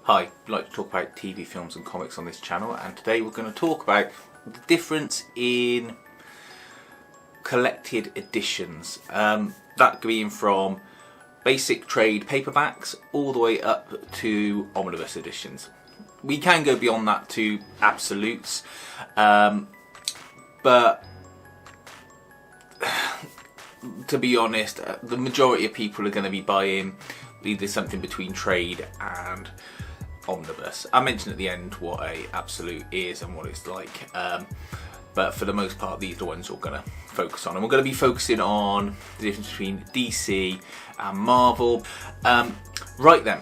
Hi, I'd like to talk about TV, films and comics on this channel, and today we're going to talk about the difference in collected editions. That being from basic trade paperbacks all the way up to omnibus editions. We can go beyond that to absolutes, but to be honest, the majority of people are going to be buying either something between trade and omnibus. I mentioned at the end what a absolute is and what it's like, but for the most part these are the ones we're going to focus on, and we're going to be focusing on the difference between DC and Marvel. Right then,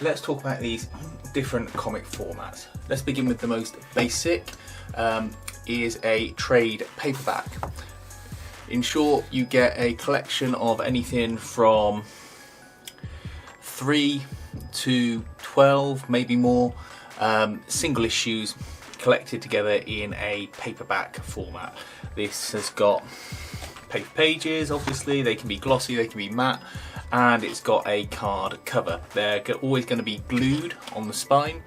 let's talk about these different comic formats. Let's begin with the most basic, is a trade paperback. In short, you get a collection of anything from 3 to 12, maybe more, single issues collected together in a paperback format. This has got paper pages, obviously, they can be glossy, they can be matte, and it's got a card cover. They're always going to be glued on the spine,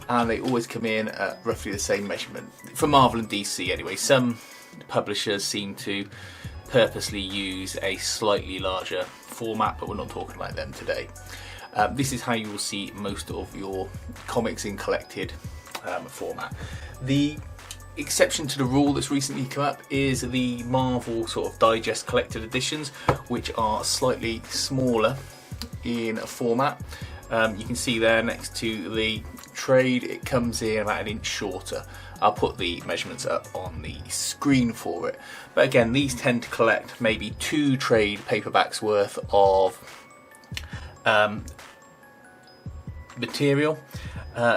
and they always come in at roughly the same measurement. For Marvel and DC anyway. Some publishers seem to purposely use a slightly larger format, but we're not talking about them today. This is how you will see most of your comics in collected format. The exception to the rule that's recently come up is the Marvel sort of digest collected editions, which are slightly smaller in format. You can see there next to the trade, it comes in about an inch shorter. I'll put the measurements up on the screen for it. But again, these tend to collect maybe 2 trade paperbacks worth of material,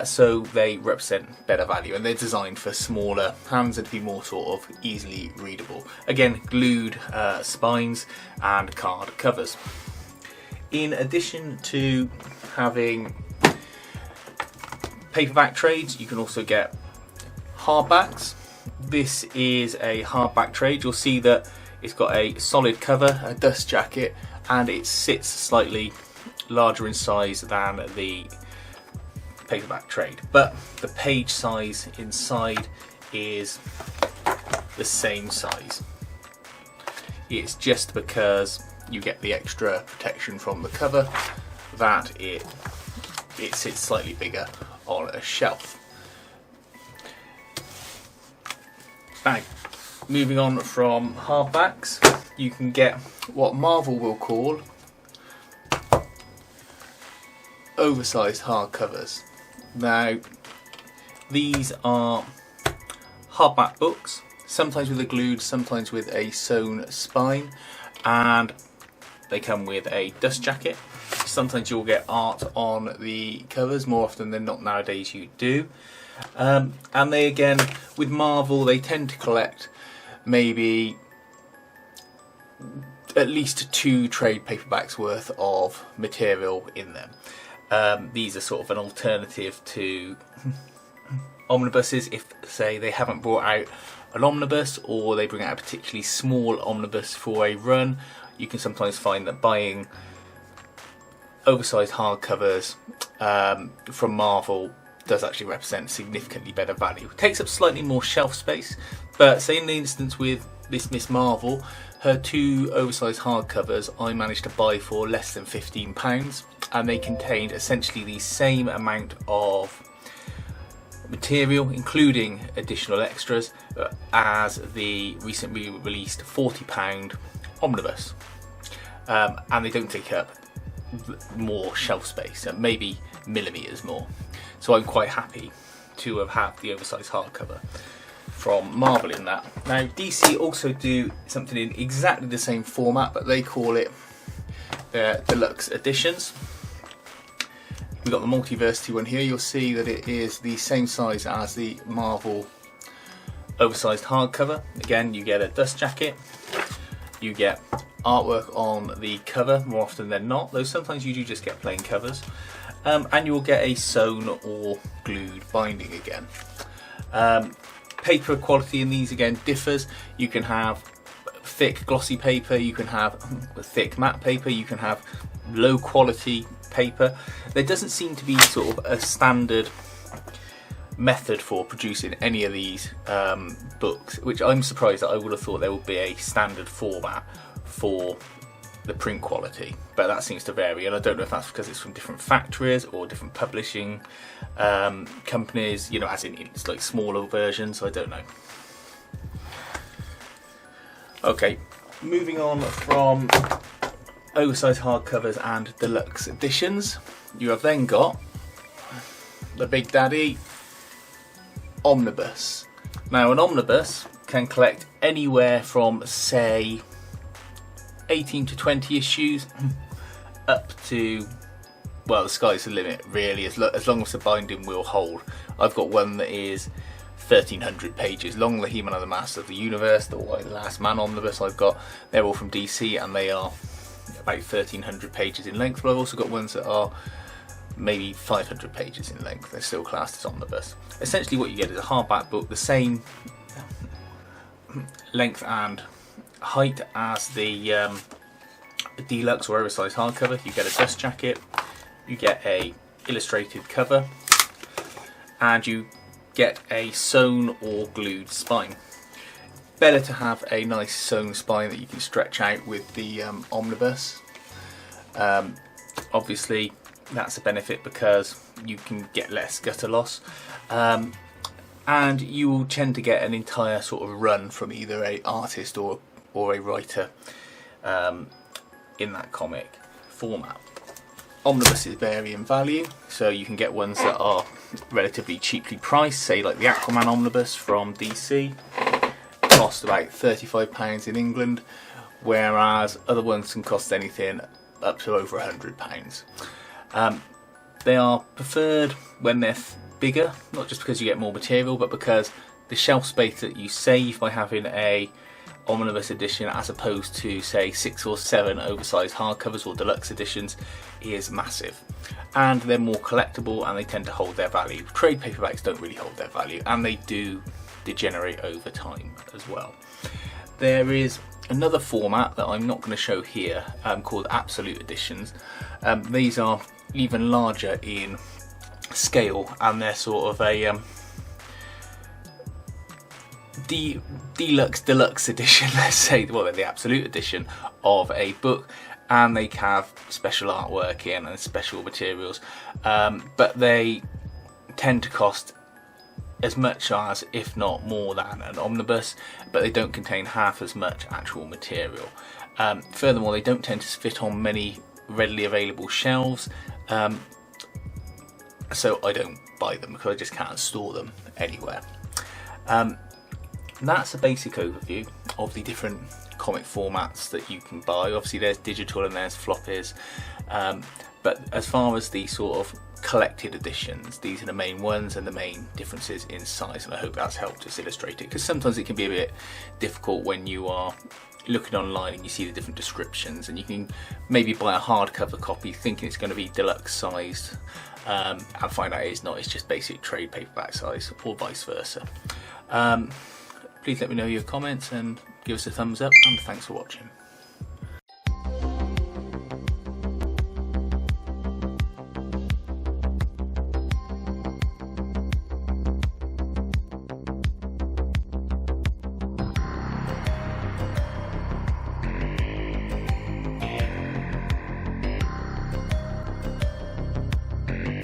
so they represent better value, and they're designed for smaller hands and to be more sort of easily readable. Again, glued spines and card covers. In addition to having paperback trades, you can also get hardbacks. This is a hardback trade. You'll see that it's got a solid cover, a dust jacket, and it sits slightly larger in size than the paperback trade, but the page size inside is the same size. It's just because you get the extra protection from the cover that it sits slightly bigger on a shelf. Now, moving on from hardbacks, you can get what Marvel will call oversized hardcovers. Now, these are hardback books, sometimes with a glued, sometimes with a sewn spine, and they come with a dust jacket. Sometimes you'll get art on the covers, more often than not nowadays you do. And they, again, with Marvel, they tend to collect maybe at least 2 trade paperbacks worth of material in them. These are sort of an alternative to omnibuses. If, say, they haven't brought out an omnibus, or they bring out a particularly small omnibus for a run, you can sometimes find that buying oversized hardcovers from Marvel does actually represent significantly better value. It takes up slightly more shelf space, but say in the instance with this Miss Marvel, her 2 oversized hardcovers I managed to buy for less than £15, and they contained essentially the same amount of material, including additional extras, as the recently released £40 omnibus, and they don't take up more shelf space, maybe millimetres more. So I'm quite happy to have had the oversized hardcover from Marvel in that. Now, DC also do something in exactly the same format, but they call it their deluxe editions. We've got the Multiversity one here. You'll see that it is the same size as the Marvel oversized hardcover. Again, you get a dust jacket, you get artwork on the cover more often than not, though sometimes you do just get plain covers, and you will get a sewn or glued binding again. Paper quality in these again differs. You can have thick glossy paper, you can have thick matte paper, you can have low quality paper. There doesn't seem to be sort of a standard method for producing any of these books, which I'm surprised that I would have thought there would be a standard format for the print quality, but that seems to vary, and I don't know if that's because it's from different factories or different publishing companies, you know, as in it's like smaller versions, I don't know. Okay, moving on from oversized hardcovers and deluxe editions, you have then got the big daddy omnibus. Now, an omnibus can collect anywhere from, say, 18 to 20 issues up to, well, the sky's the limit really, as long as the binding will hold. I've got one that is 1300 pages long, the He-Man and the Master of the Universe, the Last Man omnibus I've got. They're all from DC and they are about 1300 pages in length, but I've also got ones that are maybe 500 pages in length. They're still classed as omnibus. Essentially what you get is a hardback book, the same length and height as the deluxe or oversized hardcover. You get a dust jacket, you get a illustrated cover, and you get a sewn or glued spine. Better to have a nice sewn spine that you can stretch out with the omnibus. Obviously that's a benefit because you can get less gutter loss, and you will tend to get an entire sort of run from either an artist or a writer in that comic format. Omnibuses vary in value, so you can get ones that are relatively cheaply priced, say like the Aquaman omnibus from DC, cost about £35 in England, whereas other ones can cost anything up to over £100. They are preferred when they're bigger, not just because you get more material, but because the shelf space that you save by having a omnibus edition as opposed to, say, 6 or 7 oversized hardcovers or deluxe editions is massive, and they're more collectible and they tend to hold their value. Trade paperbacks don't really hold their value, and they do degenerate over time as well. There is another format that I'm not going to show here called absolute editions. These are even larger in scale, and they're sort of a deluxe edition, let's say. Well, they're the absolute edition of a book, and they have special artwork in and special materials, but they tend to cost as much as, if not more than, an omnibus, but they don't contain half as much actual material. Furthermore, they don't tend to fit on many readily available shelves, so I don't buy them because I just can't store them anywhere. That's a basic overview of the different comic formats that you can buy. Obviously there's digital and there's floppies, but as far as the sort of collected editions, these are the main ones and the main differences in size, and I hope that's helped us illustrate it, because sometimes it can be a bit difficult when you are looking online and you see the different descriptions, and you can maybe buy a hardcover copy thinking it's going to be deluxe sized, and find out it's not, it's just basic trade paperback size, or vice versa. Please let me know your comments and give us a thumbs up, and thanks for watching.